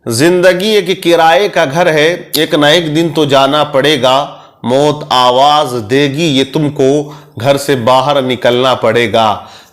जिंदगी एक किराए का घर है, एक न एक दिन तो जाना पड़ेगा, मौत आवाज देगी ये तुमको, घर से बाहर निकलना पड़ेगा।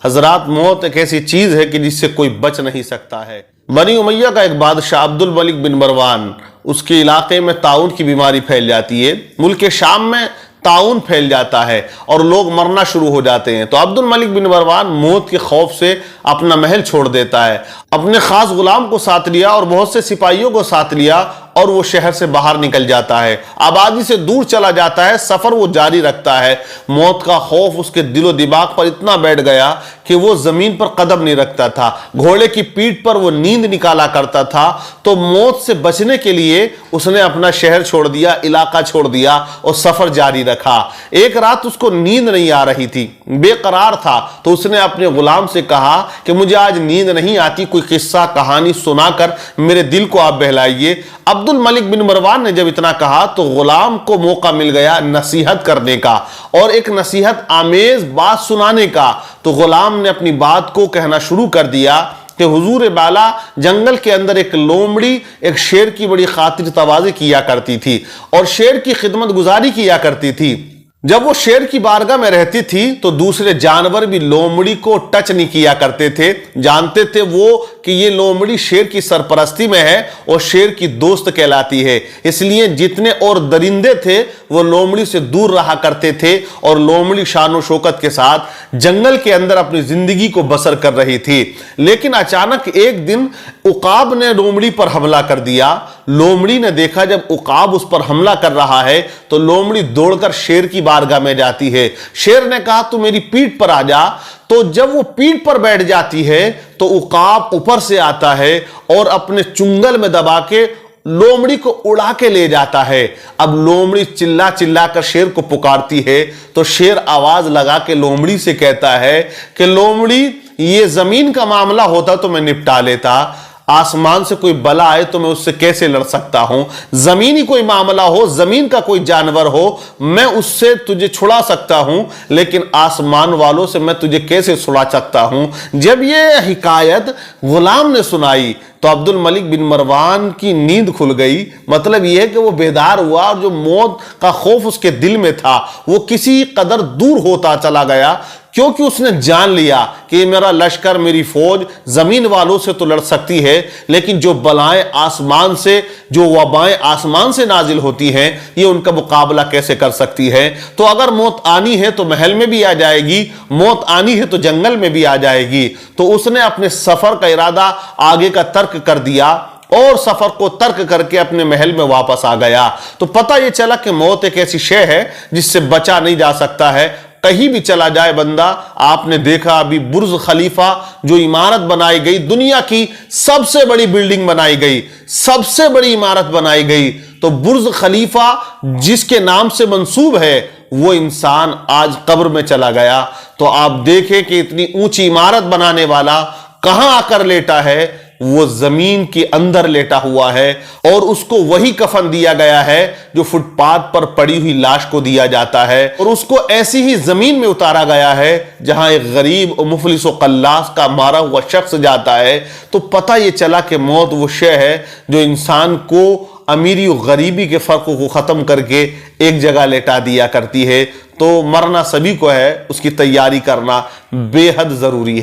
हजरात, मौत एक ऐसी चीज है कि जिससे कोई बच नहीं सकता है। बनी उमैया का एक बादशाह अब्दुल मलिक बिन मरवान, उसके इलाके में ताउन की बीमारी फैल जाती है। मुल्क शाम में ताउन फैल जाता है और लोग मरना शुरू हो जाते हैं। तो अब्दुल मलिक बिन मरवान मौत के खौफ से अपना महल छोड़ देता है, अपने खास गुलाम को साथ लिया और बहुत से सिपाहियों को साथ लिया और वो शहर से बाहर निकल जाता है, आबादी से दूर चला जाता है। सफर वो जारी रखता है। मौत का खौफ उसके दिलो दिमाग पर इतना बैठ गया कि वो जमीन पर कदम नहीं रखता था, घोड़े की पीठ पर वो नींद निकाला करता था। तो मौत से बचने के लिए उसने अपना शहर छोड़ दिया, इलाका छोड़ दिया और सफर जारी रखा। एक रात उसको नींद नहीं आ रही थी, बेकरार था, तो उसने अपने गुलाम से कहा कि मुझे आज नींद नहीं आती, कोई किस्सा कहानी सुनाकर मेरे दिल को आप बहलाइए। अब्दुल मलिक बिन मरवान ने जब इतना कहा तो गुलाम को मौका मिल गया नसीहत करने का और एक नसीहत आमेज बात सुनाने का। तो गुलाम ने अपनी बात को कहना शुरू कर दिया कि हुजूर बाला, जंगल के अंदर एक लोमड़ी एक शेर की बड़ी खातिर तवाज़ी किया करती थी और शेर की खिदमत गुजारी किया करती थी। जब वो शेर की बारगाह में रहती थी तो दूसरे जानवर भी लोमड़ी को टच नहीं किया करते थे। जानते थे वो कि ये लोमड़ी शेर की सरपरस्ती में है और शेर की दोस्त कहलाती है, इसलिए जितने और दरिंदे थे वो लोमड़ी से दूर रहा करते थे और लोमड़ी शान व शौकत के साथ जंगल के अंदर अपनी जिंदगी को बसर कर रही थी। लेकिन अचानक एक दिन उकाब ने लोमड़ी पर हमला कर दिया। लोमड़ी ने देखा जब उकाब उस पर हमला कर रहा है तो लोमड़ी दौड़कर शेर की बारगाह में जाती है। शेर ने कहा तू मेरी पीठ पर आ जा। तो जब वो पीठ पर बैठ जाती है तो उकाब ऊपर से आता है और अपने चुंगल में दबा के लोमड़ी को उड़ा के ले जाता है। अब लोमड़ी चिल्ला चिल्ला कर शेर को पुकारती है तो शेर आवाज लगा के लोमड़ी से कहता है कि लोमड़ी, ये जमीन का मामला होता तो मैं निपटा लेता, आसमान से कोई बला आए तो मैं उससे कैसे लड़ सकता हूं। जमीनी कोई मामला हो, जमीन का कोई जानवर हो, मैं उससे तुझे छुड़ा सकता हूं, लेकिन आसमान वालों से मैं तुझे कैसे छुड़ा सकता हूं। जब ये हिकायत गुलाम ने सुनाई तो अब्दुल मलिक बिन मरवान की नींद खुल गई। मतलब यह है कि वो बेदार हुआ और जो मौत का खौफ उसके दिल में था वो किसी कदर दूर होता चला गया, क्योंकि उसने जान लिया कि मेरा लश्कर, मेरी फौज जमीन वालों से तो लड़ सकती है, लेकिन जो बलाएं आसमान से, जो वबाएं आसमान से नाजिल होती हैं, ये उनका मुकाबला कैसे कर सकती है। तो अगर मौत आनी है तो महल में भी आ जाएगी, मौत आनी है तो जंगल में भी आ जाएगी। तो उसने अपने सफर का इरादा आगे का तर्क कर दिया और सफर को तर्क करके अपने महल में वापस आ गया। तो पता यह चला कि मौत एक ऐसी शय है जिससे बचा नहीं जा सकता है। कहीं भी चला जाए बंदा, आपने देखा अभी बुर्ज खलीफा जो इमारत बनाई गई, दुनिया की सबसे बड़ी बिल्डिंग बनाई गई, सबसे बड़ी इमारत बनाई गई, तो बुर्ज खलीफा जिसके नाम से मंसूब है वो इंसान आज कब्र में चला गया। तो आप देखें कि इतनी ऊंची इमारत बनाने वाला कहां आकर लेटा है, वो जमीन के अंदर लेटा हुआ है और उसको वही कफन दिया गया है जो फुटपाथ पर पड़ी हुई लाश को दिया जाता है, और उसको ऐसी ही जमीन में उतारा गया है जहां एक गरीब और मुफलिस और कल्लास का मारा हुआ शख्स जाता है। तो पता ये चला कि मौत वो शय है जो इंसान को अमीरी और गरीबी के फर्क को खत्म करके एक जगह लेटा दिया करती है। तो मरना सभी को है, उसकी तैयारी करना बेहद जरूरी है।